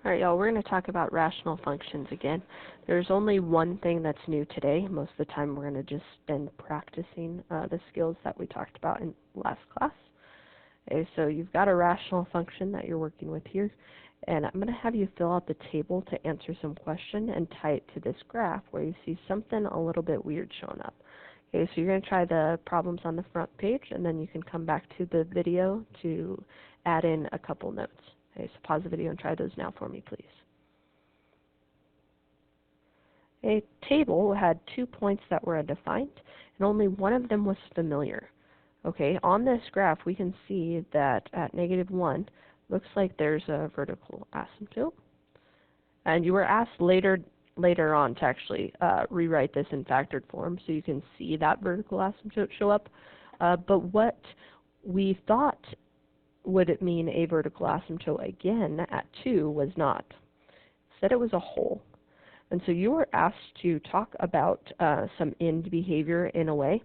Alright, y'all, we're going to talk about rational functions again. There's only one thing that's new today. Most of the time we're going to just spend practicing the skills that we talked about in last class. Okay, so you've got a rational function that you're working with here, and I'm going to have you fill out the table to answer some question and tie it to this graph where you see something a little bit weird showing up. Okay, so you're going to try the problems on the front page, and then you can come back to the video to add in a couple notes. Okay, so pause the video and try those now for me, please. A table had 2 points that were undefined, and only one of them was familiar. Okay, on this graph we can see that at -1, looks like there's a vertical asymptote. And you were asked later on to actually rewrite this in factored form so you can see that vertical asymptote show up. But what we thought would it mean a vertical asymptote again at 2 was not. Instead it was a hole. And so you were asked to talk about some end behavior in a way.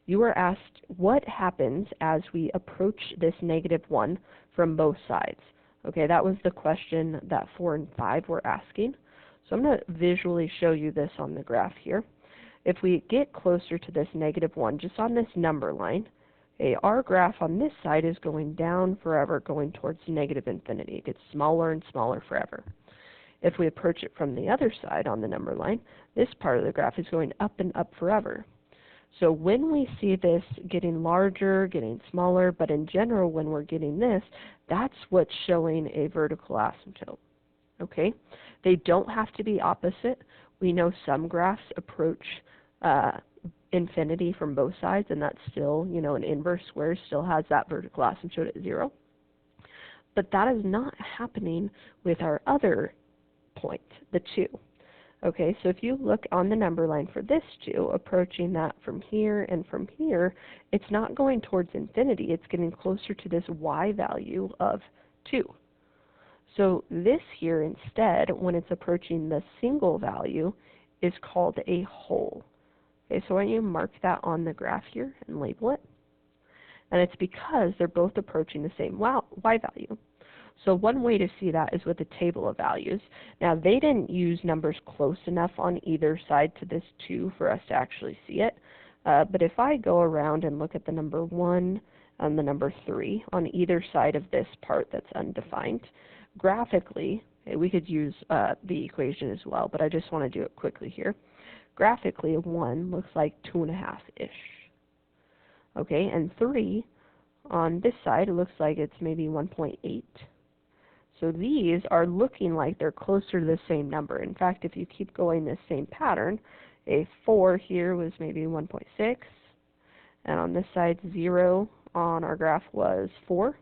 You were asked what happens as we approach this -1 from both sides. Okay, that was the question that 4 and 5 were asking. So I'm going to visually show you this on the graph here. If we get closer to this -1, just on this number line, okay, our graph on this side is going down forever, going towards -infinity. It gets smaller and smaller forever. If we approach it from the other side on the number line, this part of the graph is going up and up forever. So when we see this getting larger, getting smaller, but in general when we're getting this, that's what's showing a vertical asymptote. Okay? They don't have to be opposite. We know some graphs approach infinity from both sides, and that's still, an inverse square still has that vertical asymptote at 0. But that is not happening with our other point, the 2. Okay, so if you look on the number line for this 2, approaching that from here and from here, it's not going towards infinity. It's getting closer to this y value of 2. So this here instead, when it's approaching the single value, is called a hole. Okay, so why don't you mark that on the graph here and label it? And it's because they're both approaching the same y value. So one way to see that is with a table of values. Now they didn't use numbers close enough on either side to this 2 for us to actually see it. But if I go around and look at the number 1 and the number 3 on either side of this part that's undefined, graphically, we could use the equation as well, but I just want to do it quickly here. Graphically, 1 looks like 2.5-ish. Okay, and 3 on this side, it looks like it's maybe 1.8. So these are looking like they're closer to the same number. In fact, if you keep going this same pattern, a 4 here was maybe 1.6, and on this side, 0 on our graph was 4.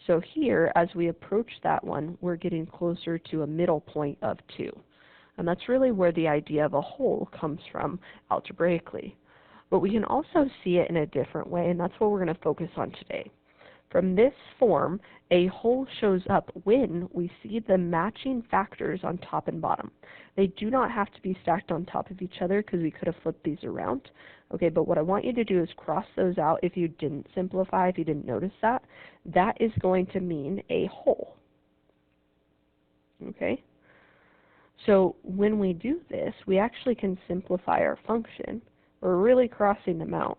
So here, as we approach that one, we're getting closer to a middle point of 2. And that's really where the idea of a hole comes from algebraically. But we can also see it in a different way, and that's what we're going to focus on today. From this form, a hole shows up when we see the matching factors on top and bottom. They do not have to be stacked on top of each other because we could have flipped these around. Okay, but what I want you to do is cross those out if you didn't simplify, if you didn't notice that. That is going to mean a hole. Okay? So when we do this, we actually can simplify our function. We're really crossing them out.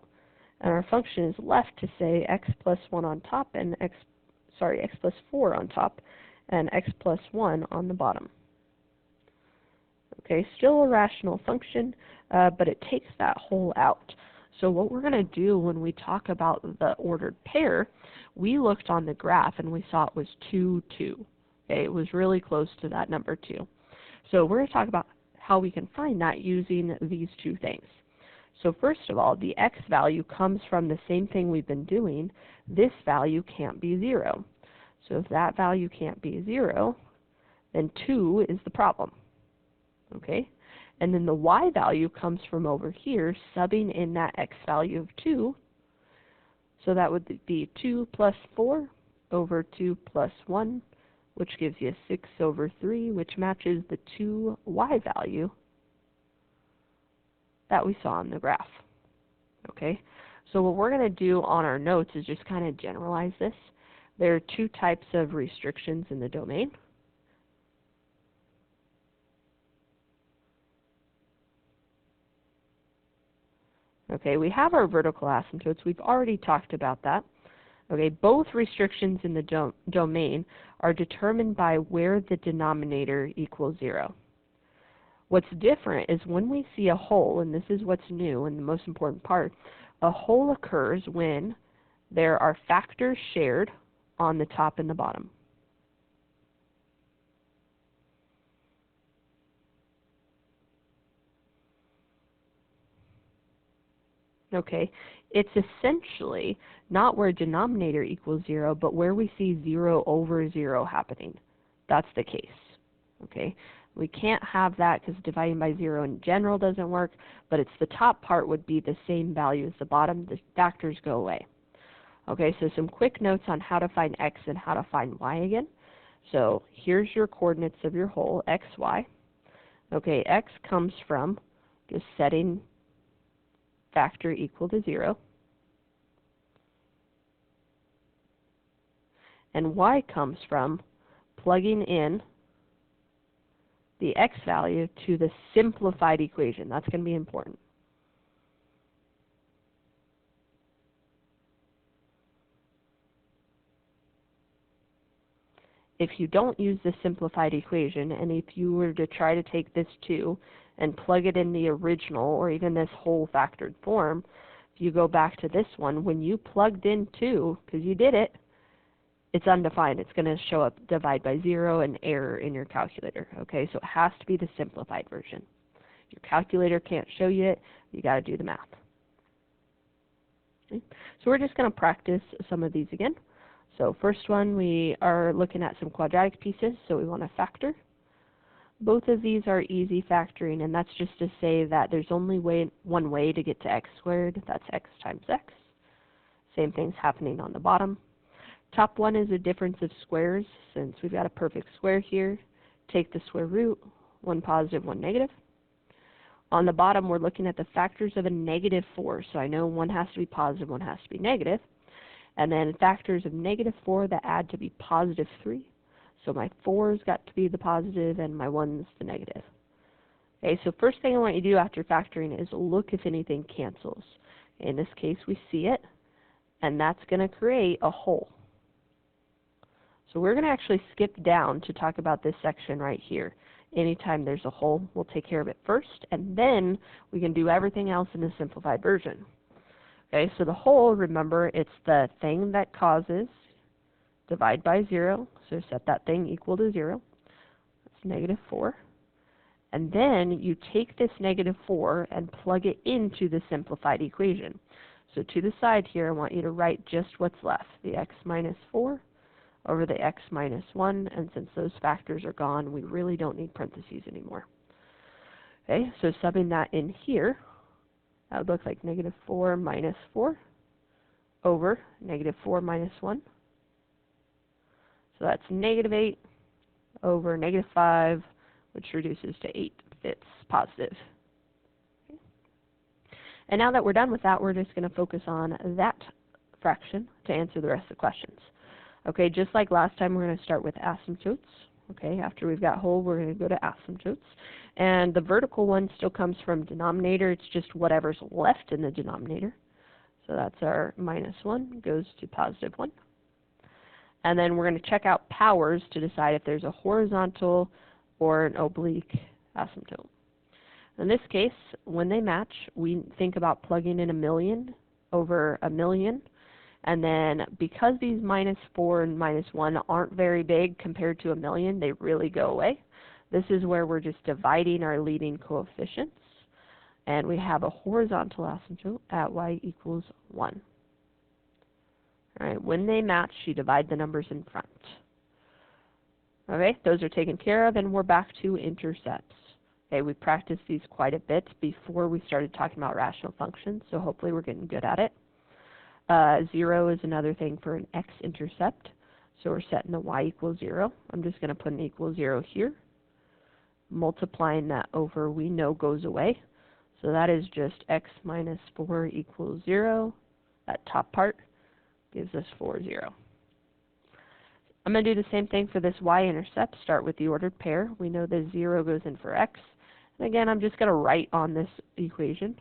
And our function is left to say x plus 1 on top and x plus 4 on top and x plus 1 on the bottom. Okay, still a rational function, but it takes that hole out. So what we're going to do when we talk about the ordered pair, we looked on the graph and we saw it was 2, 2. Okay, it was really close to that number 2. So we're going to talk about how we can find that using these two things. So first of all, the x value comes from the same thing we've been doing. This value can't be 0. So if that value can't be 0, then 2 is the problem. Okay? And then the y value comes from over here, subbing in that x value of 2. So that would be 2 plus 4 over 2 plus 1, which gives you 6 over 3, which matches the 2y value that we saw on the graph. Okay, so what we're going to do on our notes is just kind of generalize this. There are two types of restrictions in the domain. Okay, we have our vertical asymptotes. We've already talked about that. Okay, both restrictions in the domain are determined by where the denominator equals 0. What's different is when we see a hole, and this is what's new and the most important part, a hole occurs when there are factors shared on the top and the bottom. Okay, it's essentially not where denominator equals 0, but where we see 0 over 0 happening. That's the case. Okay, we can't have that because dividing by 0 in general doesn't work, but it's the top part would be the same value as the bottom. The factors go away. Okay, so some quick notes on how to find x and how to find y again. So here's your coordinates of your hole, x, y. Okay, x comes from just setting factor equal to 0. And y comes from plugging in the x value to the simplified equation. That's going to be important. If you don't use the simplified equation, and if you were to try to take this 2 and plug it in the original, or even this whole factored form, if you go back to this one, when you plugged in 2, because you did it, it's undefined. It's going to show up divide by 0 and error in your calculator. Okay, so it has to be the simplified version. If your calculator can't show you it, you got to do the math. Okay. So we're just going to practice some of these again. So first one, we are looking at some quadratic pieces, so we want to factor. Both of these are easy factoring, and that's just to say that there's only one way to get to x squared. That's x times x. Same thing's happening on the bottom. Top one is a difference of squares. Since we've got a perfect square here, take the square root, one positive, one negative. On the bottom, we're looking at the factors of a -4, so I know one has to be positive, one has to be negative. And then factors of -4 that add to be +3. So my 4's got to be the positive and my 1's the negative. Okay, so first thing I want you to do after factoring is look if anything cancels. In this case, we see it, and that's going to create a hole. So we're going to actually skip down to talk about this section right here. Anytime there's a hole, we'll take care of it first, and then we can do everything else in the simplified version. Okay, so the hole, remember, it's the thing that causes divide by 0, so set that thing equal to 0. That's -4. And then you take this -4 and plug it into the simplified equation. So to the side here, I want you to write just what's left, the x minus 4 over the x minus 1, and since those factors are gone, we really don't need parentheses anymore. Okay, so subbing that in here, that would look like -4 minus 4 over -4 minus 1. So that's -8 over -5, which reduces to 8. It's positive. Okay. And now that we're done with that, we're just going to focus on that fraction to answer the rest of the questions. Okay, just like last time, we're going to start with asymptotes. Okay, after we've got whole, we're going to go to asymptotes. And the vertical one still comes from denominator. It's just whatever's left in the denominator. So that's our -1 goes to +1. And then we're going to check out powers to decide if there's a horizontal or an oblique asymptote. In this case, when they match, we think about plugging in 1,000,000 over 1,000,000. And then because these -4 and -1 aren't very big compared to 1,000,000, they really go away. This is where we're just dividing our leading coefficients. And we have a horizontal asymptote at y equals 1. All right, when they match, you divide the numbers in front. Okay, those are taken care of, and we're back to intercepts. Okay, we practiced these quite a bit before we started talking about rational functions, so hopefully we're getting good at it. 0 is another thing for an x-intercept, so we're setting the y equals 0. I'm just going to put an equal 0 here. Multiplying that over, we know goes away, so that is just x minus 4 equals 0. That top part gives us 4, 0. I'm going to do the same thing for this y-intercept. Start with the ordered pair. We know the 0 goes in for x. And again, I'm just going to write on this equation.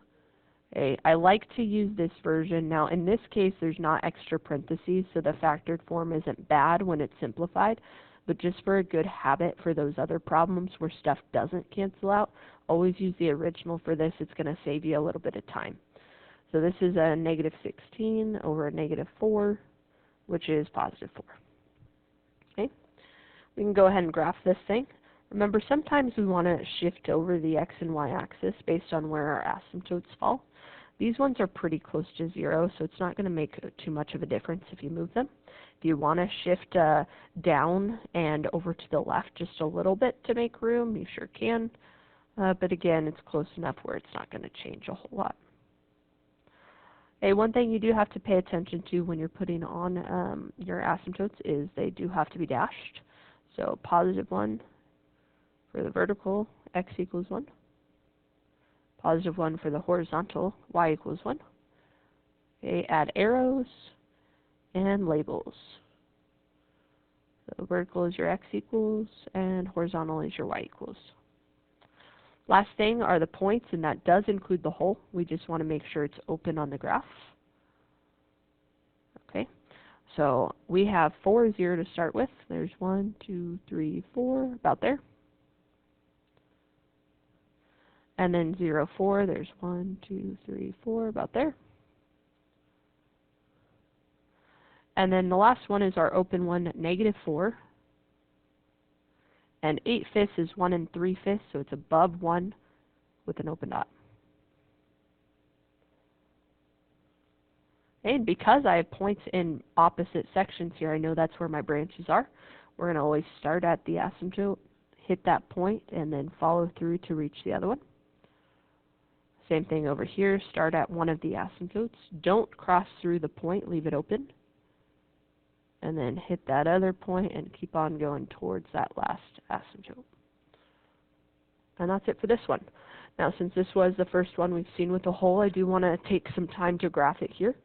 Okay, I like to use this version. Now in this case there's not extra parentheses, so the factored form isn't bad when it's simplified, but just for a good habit for those other problems where stuff doesn't cancel out, always use the original for this. It's going to save you a little bit of time. So this is a negative 16 over a negative 4, which is positive 4. Okay, we can go ahead and graph this thing. Remember, sometimes we want to shift over the x and y axis based on where our asymptotes fall. These ones are pretty close to 0, so it's not going to make too much of a difference if you move them. If you want to shift down and over to the left just a little bit to make room, you sure can. But again, it's close enough where it's not going to change a whole lot. Okay, one thing you do have to pay attention to when you're putting on your asymptotes is they do have to be dashed. So positive 1 for the vertical, x equals 1. Positive 1 for the horizontal, y equals 1. Okay, add arrows and labels. So vertical is your x equals, and horizontal is your y equals. Last thing are the points, and that does include the hole. We just want to make sure it's open on the graph. Okay, so we have 4, 0 to start with. There's 1, 2, 3, 4, about there. And then 0, 4, there's 1, 2, 3, 4, about there. And then the last one is our open one, negative 4. And 8/5 is 1 3/5, so it's above 1 with an open dot. And because I have points in opposite sections here, I know that's where my branches are. We're going to always start at the asymptote, hit that point, and then follow through to reach the other one. Same thing over here, start at one of the asymptotes. Don't cross through the point, leave it open. And then hit that other point and keep on going towards that last asymptote. And that's it for this one. Now, since this was the first one we've seen with a hole, I do want to take some time to graph it here.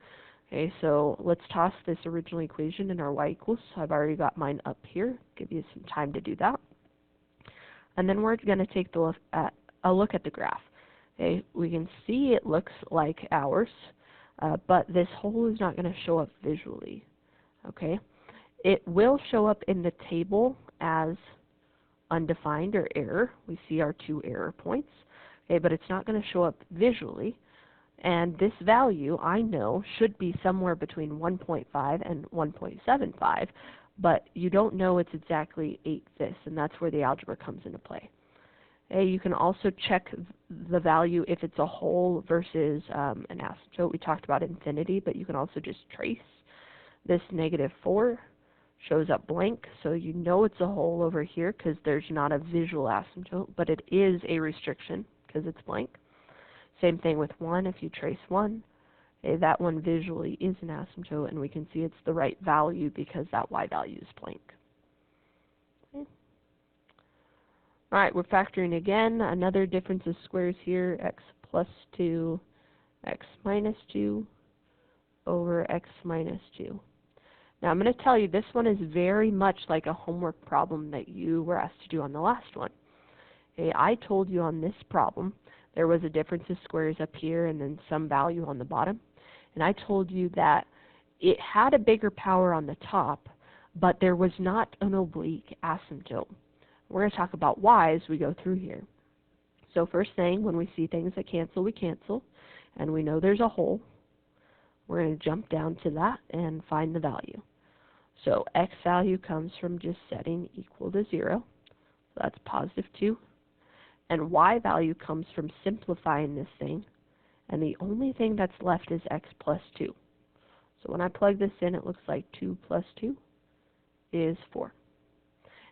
Okay, so let's toss this original equation in our y equals. I've already got mine up here. Give you some time to do that. And then we're going to take a look at the graph. Okay, we can see it looks like ours, but this hole is not going to show up visually. Okay, it will show up in the table as undefined or error. We see our 2 error points. Okay, but it's not going to show up visually. And this value, I know, should be somewhere between 1.5 and 1.75, but you don't know it's exactly 8/5, and that's where the algebra comes into play. Okay, you can also check the value if it's a hole versus an asymptote. We talked about infinity, but you can also just trace. This negative 4 shows up blank, so you know it's a hole over here because there's not a visual asymptote, but it is a restriction because it's blank. Same thing with 1. If you trace 1, okay, that one visually is an asymptote, and we can see it's the right value because that y value is blank. Okay. All right, we're factoring again. Another difference of squares here, x plus 2, x minus 2 over x minus 2. Now I'm going to tell you this one is very much like a homework problem that you were asked to do on the last one. Okay, I told you on this problem there was a difference of squares up here and then some value on the bottom. And I told you that it had a bigger power on the top, but there was not an oblique asymptote. We're going to talk about why as we go through here. So first thing, when we see things that cancel, we cancel. And we know there's a hole. We're going to jump down to that and find the value. So x value comes from just setting equal to 0. So that's positive 2. And y value comes from simplifying this thing. And the only thing that's left is x plus 2. So when I plug this in, it looks like 2 plus 2 is 4.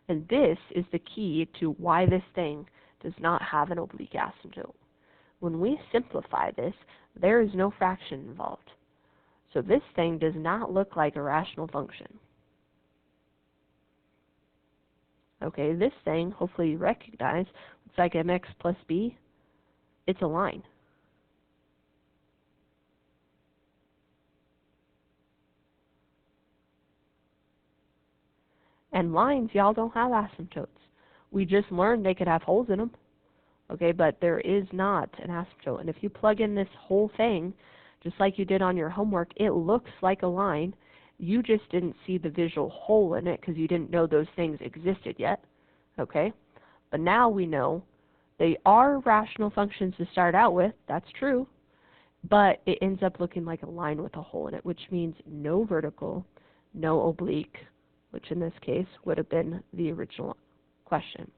And this is the key to why this thing does not have an oblique asymptote. When we simplify this, there is no fraction involved. So this thing does not look like a rational function. Okay, this thing, hopefully you recognize, looks like mx plus b. It's a line. And lines, y'all, don't have asymptotes. We just learned they could have holes in them. Okay, but there is not an asymptote. And if you plug in this whole thing, just like you did on your homework, it looks like a line. You just didn't see the visual hole in it because you didn't know those things existed yet. Okay? But now we know they are rational functions to start out with. That's true. But it ends up looking like a line with a hole in it, which means no vertical, no oblique, which in this case would have been the original question.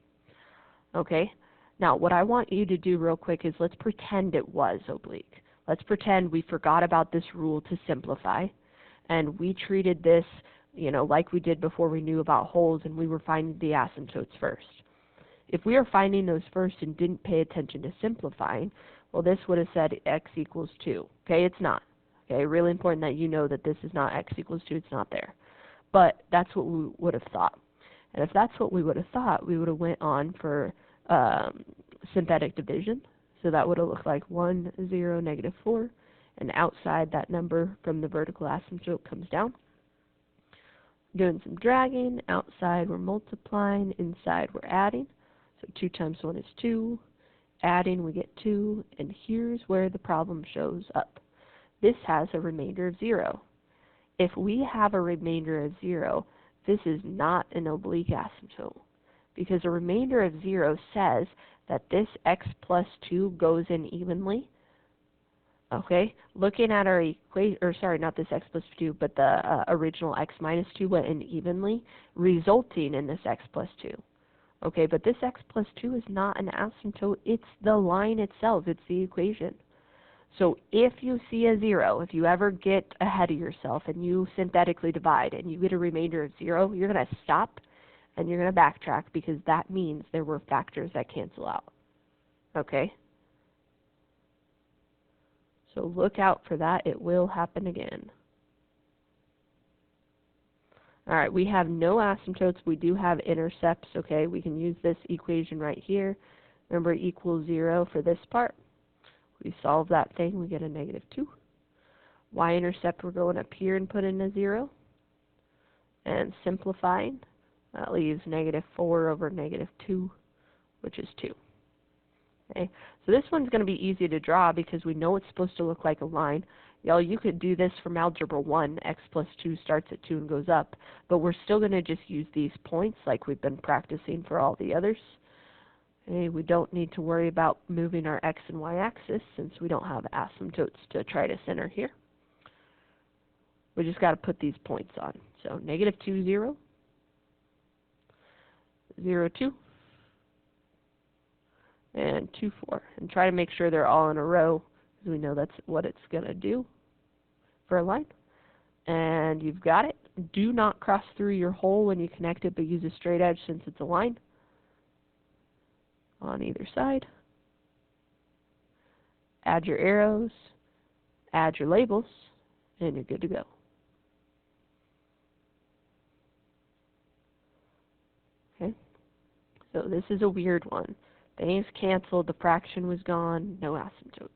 Okay? Now, what I want you to do real quick is let's pretend it was oblique. Let's pretend we forgot about this rule to simplify, and we treated this, like we did before we knew about holes, and we were finding the asymptotes first. If we are finding those first and didn't pay attention to simplifying, well, this would have said x equals 2. Okay, it's not. Okay, really important that you know that this is not x equals 2. It's not there. But that's what we would have thought. And if that's what we would have thought, we would have went on for synthetic division. So that would have looked like 1, 0, negative 4. And outside that number from the vertical asymptote comes down. Doing some dragging. Outside we're multiplying. Inside we're adding. So 2 times 1 is 2. Adding, we get 2. And here's where the problem shows up. This has a remainder of 0. If we have a remainder of 0, this is not an oblique asymptote, because a remainder of 0 says that this x plus 2 goes in evenly. Okay, looking at our equation, or sorry, not this x plus 2, but the original x minus 2 went in evenly, resulting in this x plus 2. Okay, but this x plus 2 is not an asymptote, it's the line itself, it's the equation. So if you see a 0, if you ever get ahead of yourself and you synthetically divide and you get a remainder of 0, you're going to stop and you're going to backtrack, because that means there were factors that cancel out. Okay? So look out for that. It will happen again. Alright, we have no asymptotes. We do have intercepts. Okay, we can use this equation right here. Remember, equals 0 for this part. We solve that thing, we get a negative 2. Y-intercept, we're going up here and put in a 0. And simplifying, that leaves negative 4 over negative 2, which is 2. Okay, so this one's going to be easy to draw because we know it's supposed to look like a line. Y'all, you could do this from Algebra 1. X plus 2 starts at 2 and goes up. But we're still going to just use these points like we've been practicing for all the others. Okay, we don't need to worry about moving our x and y axis since we don't have asymptotes to try to center here. We just got to put these points on. So negative 2, 0, 0, 2, and 2, 4. And try to make sure they're all in a row, because we know that's what it's going to do for a line. And you've got it. Do not cross through your hole when you connect it, but use a straight edge since it's a line on either side. Add your arrows, add your labels, and you're good to go. Okay, so this is a weird one. Things canceled, the fraction was gone, no asymptotes.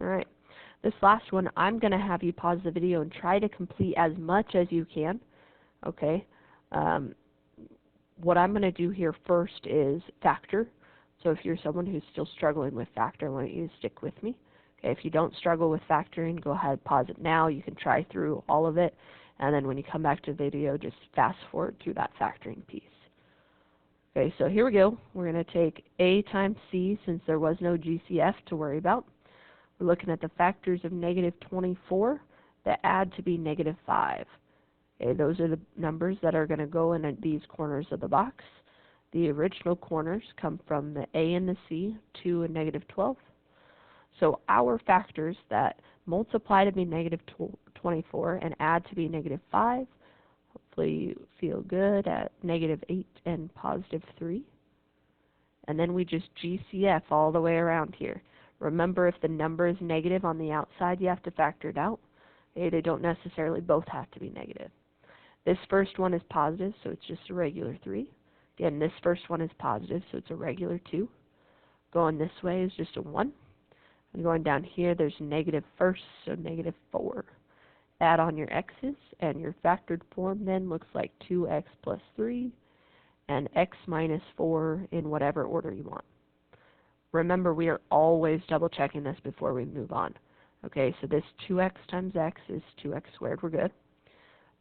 Alright, this last one, I'm going to have you pause the video and try to complete as much as you can. Okay, what I'm going to do here first is factor. So if you're someone who's still struggling with factor, I want you to stick with me. Okay, if you don't struggle with factoring, go ahead, pause it now. You can try through all of it, and then when you come back to the video, just fast forward through that factoring piece. Okay, so here we go. We're going to take A times C, since there was no GCF to worry about. We're looking at the factors of negative 24 that add to be negative 5. Okay, those are the numbers that are going to go in these corners of the box. The original corners come from the A and the C, 2 and negative 12. So our factors that multiply to be negative 24 and add to be negative 5, hopefully you feel good, at negative 8 and positive 3. And then we just GCF all the way around here. Remember, if the number is negative on the outside, you have to factor it out. Okay, they don't necessarily both have to be negative. This first one is positive, so it's just a regular 3. Again, this first one is positive, so it's a regular 2. Going this way is just a 1. And going down here, there's negative first, so negative 4. Add on your x's, and your factored form then looks like 2x plus 3. and x minus 4 in whatever order you want. Remember, we are always double checking this before we move on. Okay, so this 2x times x is 2x squared, we're good.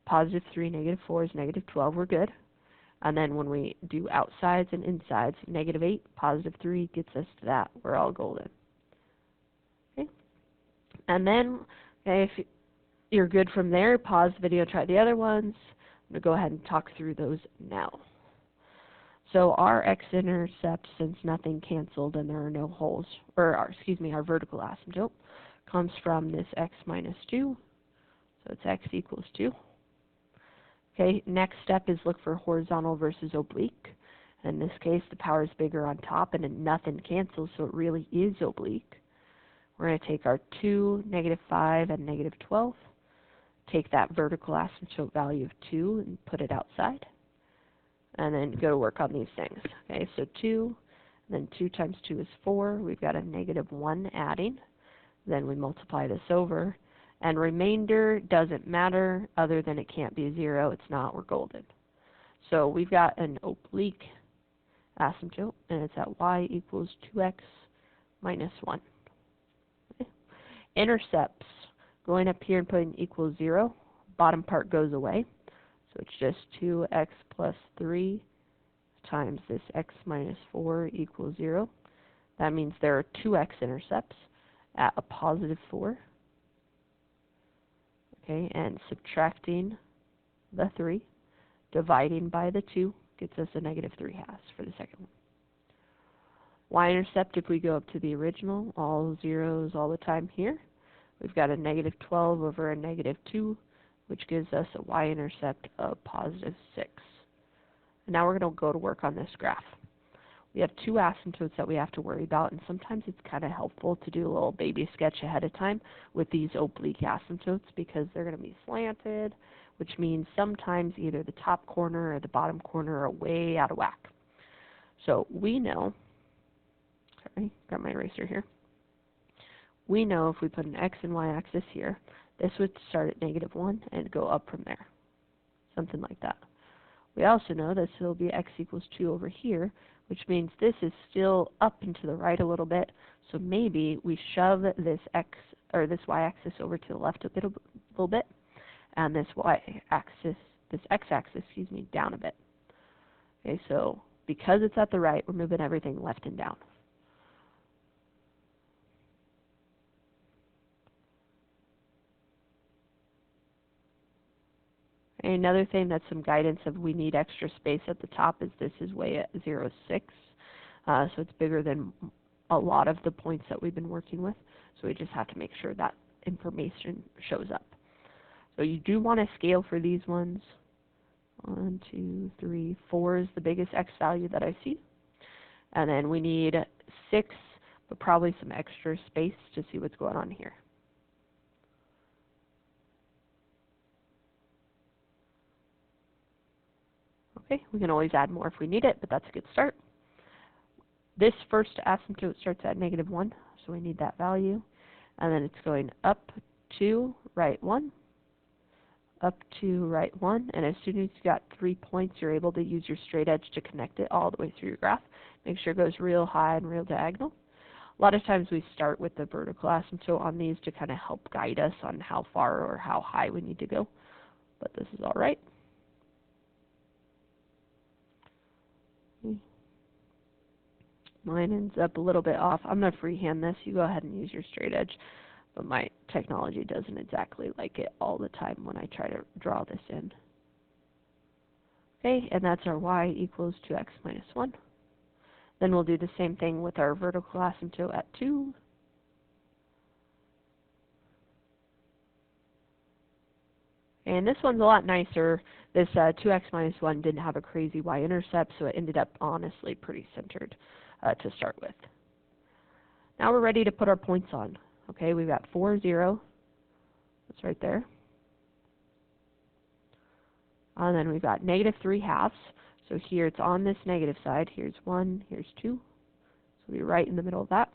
Positive 3, negative 4 is negative 12, we're good. And then when we do outsides and insides, negative 8, positive 3 gets us to that. We're all golden. Okay? And then, okay, if you're good from there, pause the video, try the other ones. I'm going to go ahead and talk through those now. So our x-intercept, since nothing canceled and there are no holes, or our vertical asymptote, comes from this x minus 2. So it's x equals 2. Okay, next step is look for horizontal versus oblique. In this case, the power is bigger on top and nothing cancels, so it really is oblique. We're going to take our 2, negative 5, and negative 12. Take that vertical asymptote value of 2 and put it outside. And then go to work on these things. Okay, so 2, then 2 times 2 is 4. We've got a negative 1 adding. Then we multiply this over. And remainder doesn't matter other than it can't be 0. It's not, we're golden. So we've got an oblique asymptote, and it's at y equals 2x minus 1. Okay. Intercepts, going up here and putting equals 0, bottom part goes away. So it's just 2x plus 3 times this x minus 4 equals 0. That means there are 2 x-intercepts at a positive 4. Okay, and subtracting the 3, dividing by the 2, gets us a negative 3/2 for the second one. Y-intercept, if we go up to the original, all zeros all the time here, we've got a negative 12 over a negative 2, which gives us a y-intercept of positive 6. And now we're going to go to work on this graph. We have 2 asymptotes that we have to worry about, and sometimes it's kind of helpful to do a little baby sketch ahead of time with these oblique asymptotes because they're going to be slanted, which means sometimes either the top corner or the bottom corner are way out of whack. So we know, sorry, got my eraser here. We know if we put an x and y axis here, this would start at negative 1 and go up from there, something like that. We also know this will be x equals 2 over here, which means this is still up and to the right a little bit, so maybe we shove this x or this y-axis over to the left a little bit, and this y-axis, this x-axis, excuse me, down a bit. Okay, so because it's at the right, we're moving everything left and down. And another thing that's some guidance of we need extra space at the top is this is way at 0, 6. So it's bigger than a lot of the points that we've been working with. So we just have to make sure that information shows up. So you do want to scale for these ones. 1, 2, 3, 4 is the biggest x value that I see. And then we need 6, but probably some extra space to see what's going on here. Okay, we can always add more if we need it, but that's a good start. This first asymptote starts at negative 1, so we need that value. And then it's going up to right 1, up to right 1. And as soon as you've got 3 points, you're able to use your straight edge to connect it all the way through your graph. Make sure it goes real high and real diagonal. A lot of times we start with the vertical asymptote on these to kind of help guide us on how far or how high we need to go. But this is all right. Mine ends up a little bit off. I'm going to freehand this. You go ahead and use your straight edge. But my technology doesn't exactly like it all the time when I try to draw this in. Okay, and that's our y equals 2x minus 1. Then we'll do the same thing with our vertical asymptote at 2. And this one's a lot nicer. This 2x minus 1 didn't have a crazy y-intercept, so it ended up honestly pretty centered to start with. Now we're ready to put our points on. Okay, we've got 4, 0. That's right there. And then we've got negative 3/2. So here it's on this negative side. Here's 1, here's 2. So we'll be right in the middle of that.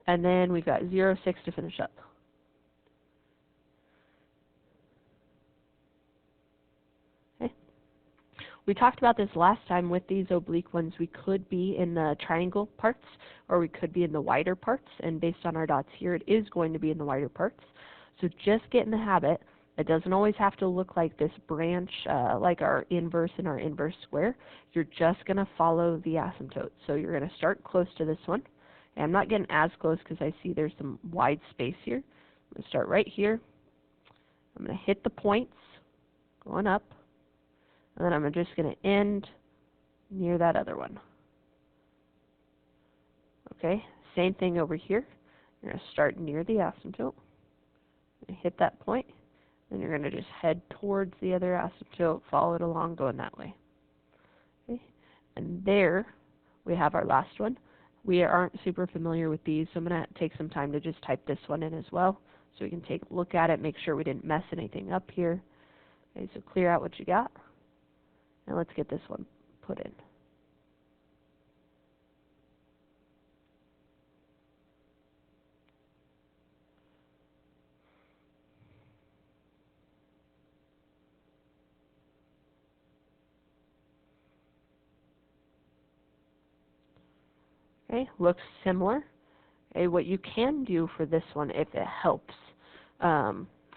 And then we've got 0, 6 to finish up. We talked about this last time with these oblique ones. We could be in the triangle parts, or we could be in the wider parts, and based on our dots here, it is going to be in the wider parts. So just get in the habit. It doesn't always have to look like this branch, like our inverse and our inverse square. You're just going to follow the asymptote. So you're going to start close to this one. And I'm not getting as close because I see there's some wide space here. I'm going to start right here. I'm going to hit the points going up. And then I'm just going to end near that other one. Okay, same thing over here. You're going to start near the asymptote. Hit that point. Then you're going to just head towards the other asymptote, follow it along, going that way. Okay? And there we have our last one. We aren't super familiar with these, so I'm going to take some time to just type this one in as well, so we can take a look at it, make sure we didn't mess anything up here. Okay, so clear out what you got, and let's get this one put in. Okay, looks similar. Okay, what you can do for this one, if it helps,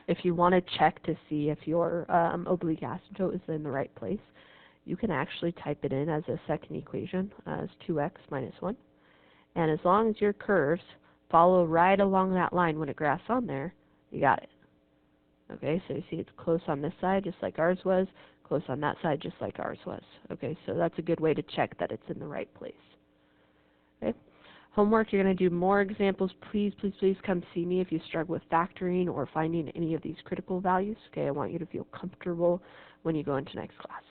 if you want to check to see if your oblique asymptote is in the right place, you can actually type it in as a second equation as 2x minus 1. And as long as your curves follow right along that line when it graphs on there, you got it. Okay, so you see it's close on this side just like ours was, close on that side just like ours was. Okay, so that's a good way to check that it's in the right place. Okay. Homework, you're going to do more examples. Please, please, please come see me if you struggle with factoring or finding any of these critical values. Okay, I want you to feel comfortable when you go into next class.